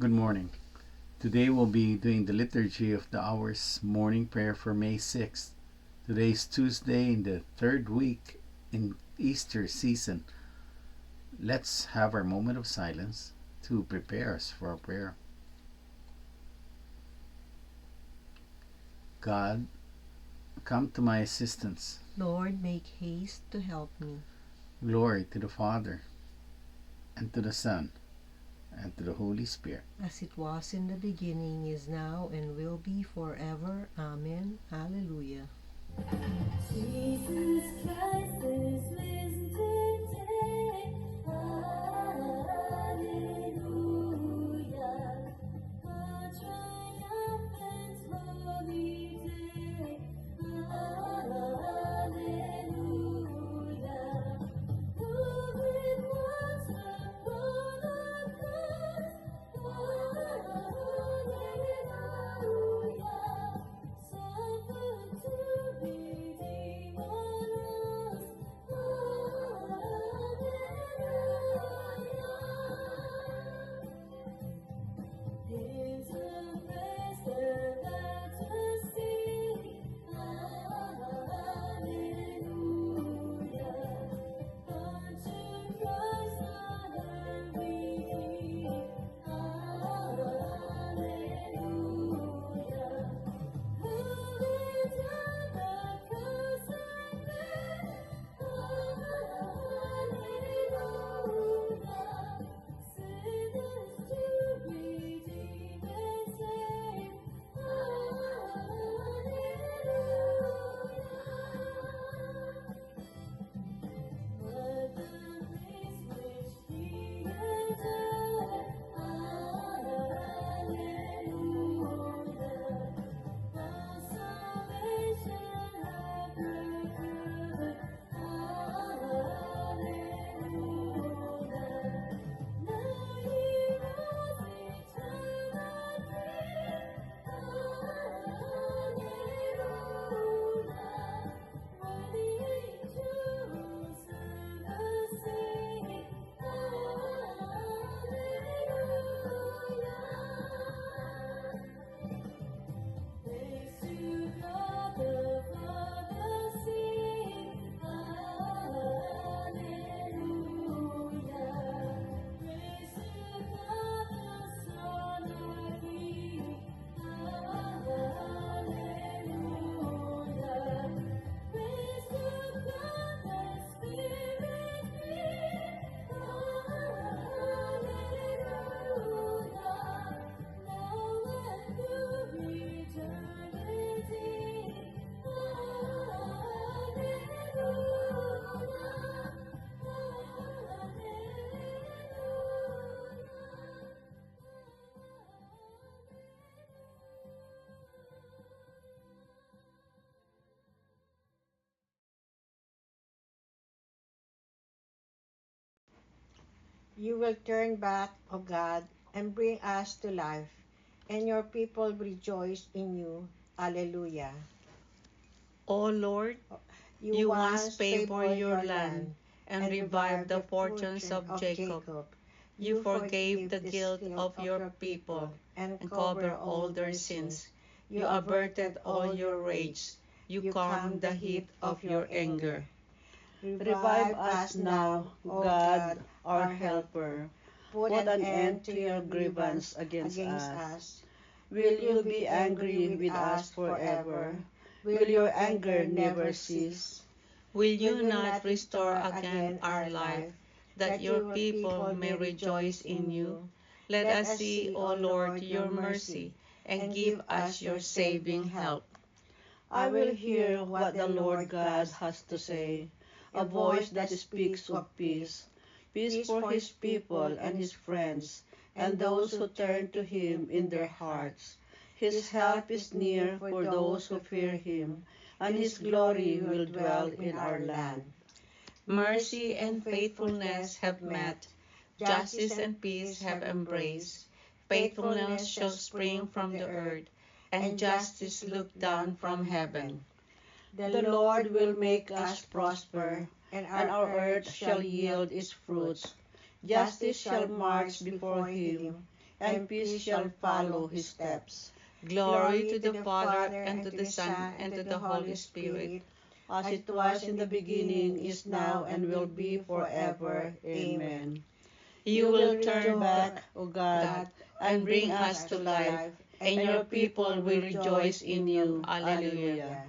Good morning. Today we'll be doing the Liturgy of the Hours morning prayer for May 6th. Today is Tuesday in the third week in Easter season. Let's have our moment of silence to prepare us for our prayer. God, come to my assistance. Lord, make haste to help me. Glory to the Father, and to the Son, and to the Holy Spirit. As it was in the beginning, is now, and will be forever. Amen. Hallelujah. Jesus Christ is risen today. Hallelujah. A triumphant holy day. Hallelujah. Who will watch the throne of God? Hallelujah. Suffer to redeem us. Hallelujah. His ambassador that to sing. Hallelujah. Unto Christ on earth we give. Hallelujah. Who is on the cross of death? Hallelujah. Sinners to redeem and save. Hallelujah. What the grace which He endured. Hallelujah. All salvation have procured. Hallelujah. Now He rules eternally. Hallelujah. Worthy to serve us sing. Hallelujah. Praise to God the Father sing. Hallelujah. Praise to God the Son our King. Hallelujah. Praise to God the Spirit free. Hallelujah. Now and through eternity. You will turn back, O God, and bring us to life, and your people rejoice in you. Alleluia. O Lord, you once favored your land and revived the fortunes of Jacob. You forgave the guilt of your people and covered all their sins. You averted all your rage. You calmed the heat of your anger. Revive us now, O God, our helper. Put an end to your grievance against us. Will you be angry with us forever? Will your anger never cease? Will you not restore again our life, that your people may rejoice in you? Let us see, O Lord, your mercy, and give us your saving help. I will hear what the Lord God has to say, a voice that speaks of peace, peace for his people and his friends, and those who turn to him in their hearts. His help is near for those who fear him, and his glory will dwell in our land. Mercy and faithfulness have met, justice and peace have embraced. Faithfulness shall spring from the earth, and justice look down from heaven. The Lord will make us prosper, and our earth shall yield its fruits. Justice shall march before him. and peace shall follow his steps. Glory Glory to the Father, and to the Son, and to the Holy Spirit, as it was in the beginning, is now, and will be forever. Amen. You will turn back, O God, and bring us to life, and your people will rejoice in you. Alleluia.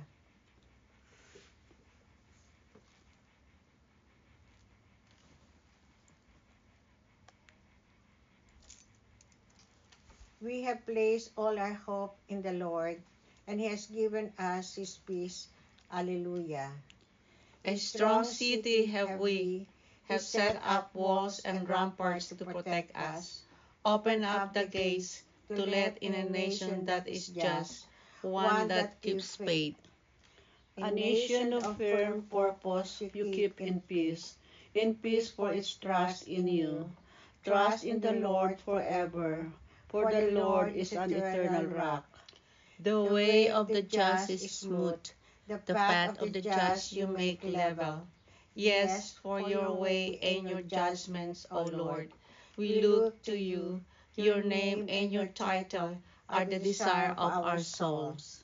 We have placed all our hope in the Lord, and He has given us His peace. Alleluia. A strong city have we, have set up walls and ramparts to protect us. Open up the gates to let in a nation that is just, one that keeps faith. A nation of firm purpose you keep in peace for its trust in you. Trust in the Lord forever, for the Lord is an eternal rock. The way of the just is smooth, the path of the just you make level. Yes, for your way and your judgments, O Lord, we look to you. Your name and your title are the desire of our souls.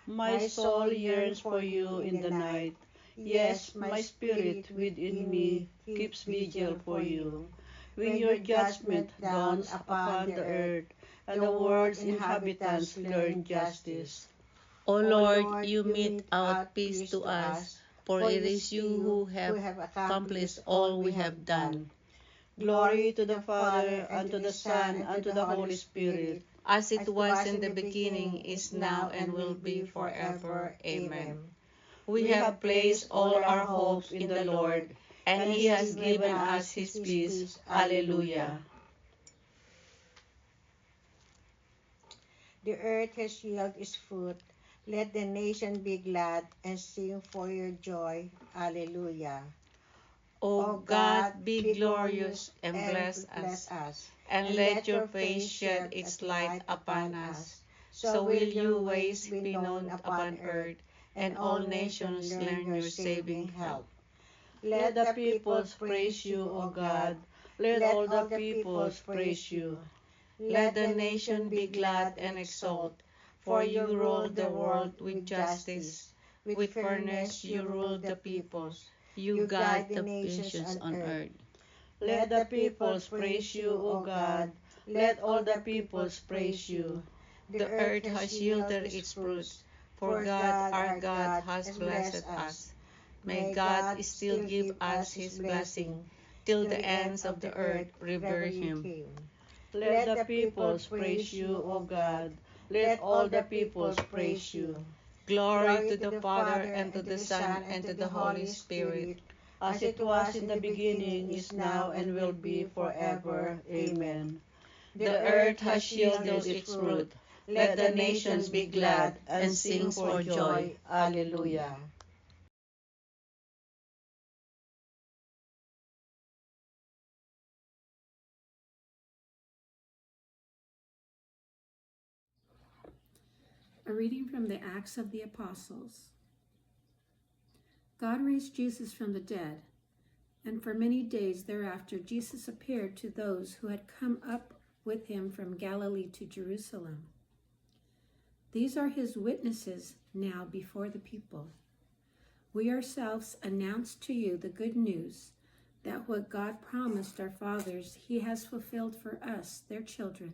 My soul yearns for you in the night. Yes, my spirit within me keeps vigil for you. When your judgment dawns upon the earth, and the world's inhabitants learn justice. O Lord, you mete out peace to us, for it is you who have accomplished all we have done. Glory to the Father, and to the Son, and to the Holy Spirit, as it was in the beginning, is now, and will be forever. Amen. We have placed all our hopes in the Lord, and He has given us His peace. Alleluia. The earth has yielded its fruit. Let the nation be glad and sing for your joy. Alleluia. O God, be glorious and bless us, and let your face shed its light upon us. So will your ways be known upon earth, and all nations learn your saving help. Let the peoples praise you, O God. Let all the peoples praise you. Let the nation be glad and exult, for you rule the world with justice. With fairness you rule the peoples. You guide the nations on earth. Let the peoples praise you, O God. Let all the peoples praise you. The earth has yielded its fruits, for God our God has blessed us. May God still give us His blessing, till the ends of the earth revere Him. Let the peoples praise you, O God. Let all the peoples praise you. Glory to the Father, and to the Son, and to the Holy Spirit, as it was in the beginning, is now, and will be forever. Amen. The earth has yielded its fruit. Let the nations be glad and sing for joy. Alleluia. A reading from the Acts of the Apostles. God raised Jesus from the dead, and for many days thereafter Jesus appeared to those who had come up with him from Galilee to Jerusalem. These are his witnesses now before the people. We ourselves announce to you the good news that what God promised our fathers he has fulfilled for us, their children,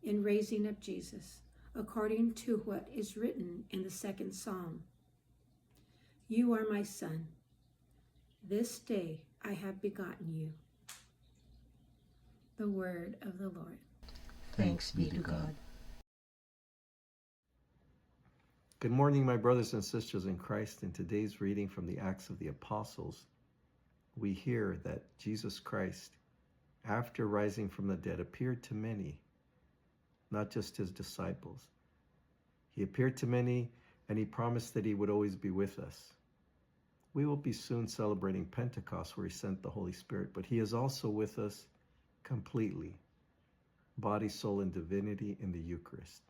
in raising up Jesus, according to what is written in the second Psalm. You are my son. This day I have begotten you. The word of the Lord. Thanks be to God. Good morning, my brothers and sisters in Christ. In today's reading from the Acts of the Apostles, we hear that Jesus Christ, after rising from the dead, appeared to many, not just his disciples. He appeared to many, and he promised that he would always be with us. We will be soon celebrating Pentecost, where he sent the Holy Spirit, but he is also with us completely, body, soul, and divinity in the Eucharist.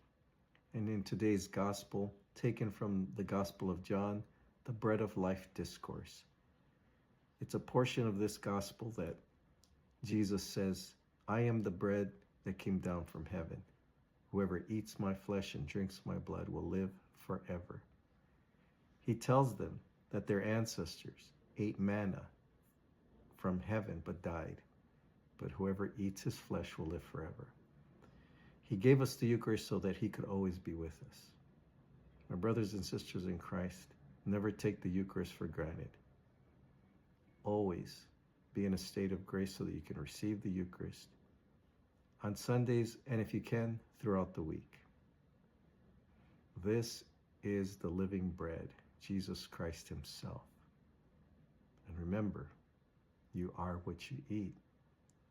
And in today's gospel, taken from the Gospel of John, the Bread of Life discourse. It's a portion of this gospel that Jesus says, I am the bread that came down from heaven. Whoever eats my flesh and drinks my blood will live forever. He tells them that their ancestors ate manna from heaven but died, but whoever eats his flesh will live forever. He gave us the Eucharist so that he could always be with us. My brothers and sisters in Christ, never take the Eucharist for granted. Always be in a state of grace so that you can receive the Eucharist on Sundays, and if you can, throughout the week. This is the living bread, Jesus Christ himself. And remember, you are what you eat.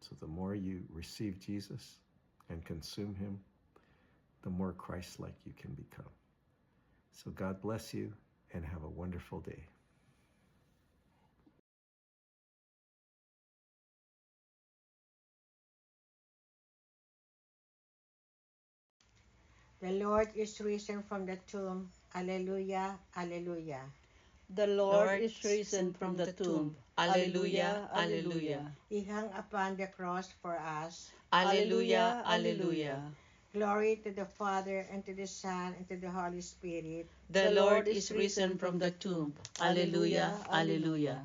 So the more you receive Jesus and consume him, the more Christ-like you can become. So God bless you and have a wonderful day. The Lord is risen from the tomb. Alleluia, alleluia. The Lord is risen from the tomb. Alleluia, alleluia. He hung upon the cross for us. Alleluia, alleluia. Glory to the Father, and to the Son, and to the Holy Spirit. The Lord is risen from the tomb. Alleluia, alleluia.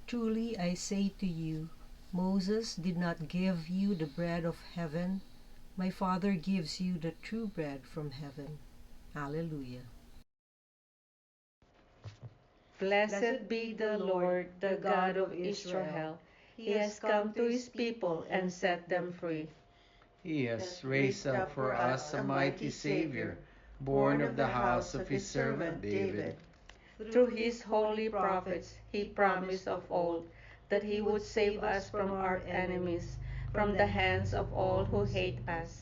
Truly I say to you, Moses did not give you the bread of heaven. My Father gives you the true bread from heaven. Alleluia. Blessed be the Lord, the God of Israel. He has come to his people and set them free. He has raised up for us a mighty Savior, born of the house of his servant David. Through his holy prophets, he promised of old that he would save us from our enemies, from the hands of all who hate us.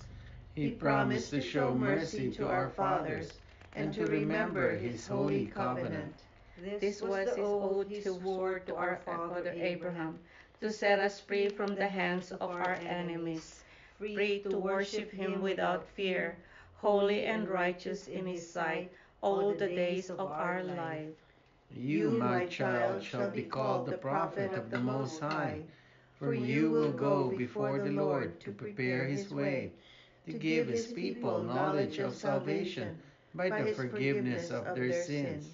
He promised to show mercy to our fathers and to remember his holy covenant. This was his oath he swore to our father Abraham, to set us free from the hands of our enemies, free to worship him without fear, holy and righteous in his sight all the days of our life. You, my child, shall be called the prophet of the Most High, for you will go before the Lord to prepare his way, to give his people knowledge of salvation by the forgiveness of their sins.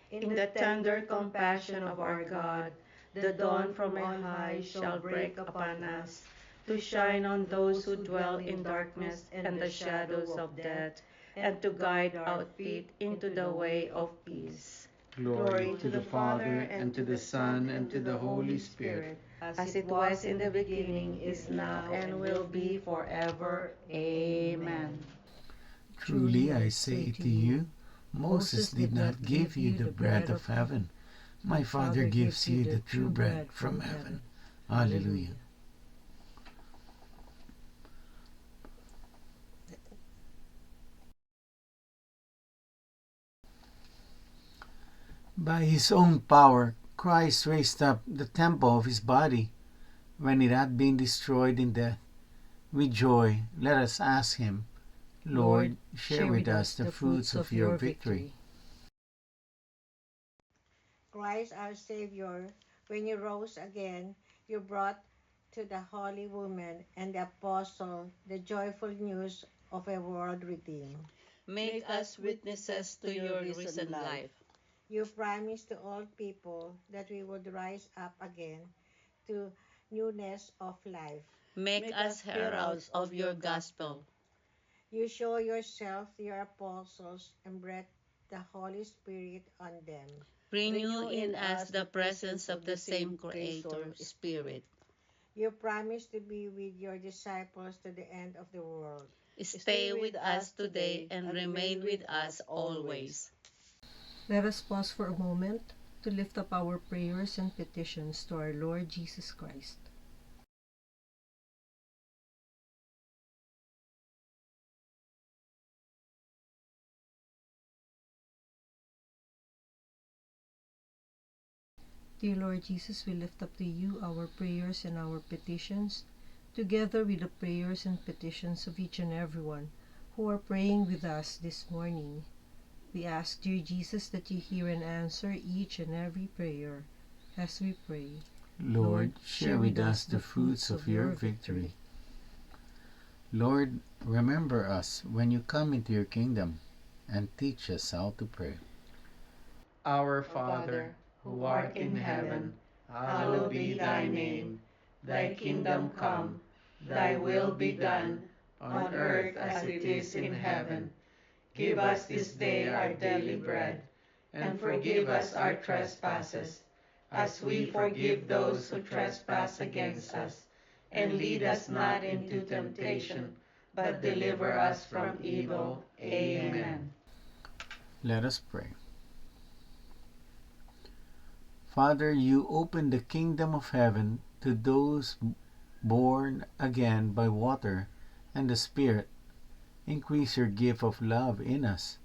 In the tender compassion of our God, the dawn from on high shall break upon us, to shine on those who dwell in darkness and the shadows of death, and to guide our feet into the way of peace. Glory to the Father, and to the Son, and to the Holy Spirit, As it was in the beginning, is now, and will be forever. Amen. Truly I say to you, Moses did not give you the bread of heaven. My Father gives you the true bread from heaven. Alleluia. By his own power, Christ raised up the temple of his body when it had been destroyed in death. With joy, let us ask him, Lord, share with us the fruits of your victory. Christ our Savior, when you rose again, you brought to the holy woman and the apostle the joyful news of a world redeemed. Make us witnesses to your risen life. You promised to all people that we would rise up again to newness of life. Make us heralds of your gospel. You show yourself to your apostles and breathed the Holy Spirit on them. Renew in us the presence of the same Creator Spirit. You promised to be with your disciples to the end of the world. Stay with us today and remain with us always. Let us pause for a moment to lift up our prayers and petitions to our Lord Jesus Christ. Dear Lord Jesus, we lift up to you our prayers and our petitions, together with the prayers and petitions of each and everyone who are praying with us this morning. We ask, dear Jesus, that you hear and answer each and every prayer. as we pray. Lord, share with us the fruits of your victory. Lord, remember us when you come into your kingdom and teach us how to pray. Our Father, who art in heaven, hallowed be thy name. Thy kingdom come, thy will be done, on earth as it is in heaven. Give us this day our daily bread, and forgive us our trespasses, as we forgive those who trespass against us. And lead us not into temptation, but deliver us from evil. Amen. Let us pray. Father, you open the kingdom of heaven to those born again by water and the Spirit. Increase your gift of love in us.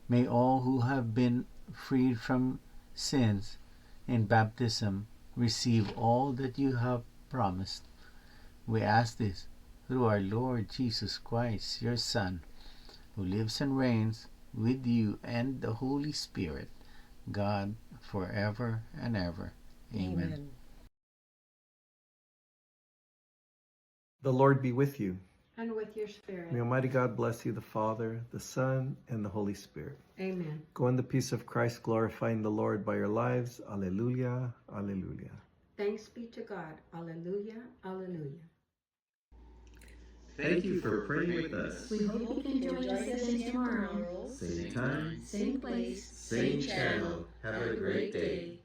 May all who have been freed from sins in baptism receive all that you have promised. We ask this through our Lord Jesus Christ, your Son, who lives and reigns with you and the Holy Spirit, God, forever and ever. Amen. The Lord be with you. And with your spirit. May Almighty God bless you, the Father, the Son, and the Holy Spirit. Amen. Go in the peace of Christ, glorifying the Lord by your lives. Alleluia, alleluia. Thanks be to God. Alleluia, alleluia. Thank you for praying with us. We hope you can join us again tomorrow. Same time, Same place. same channel. Have a great day.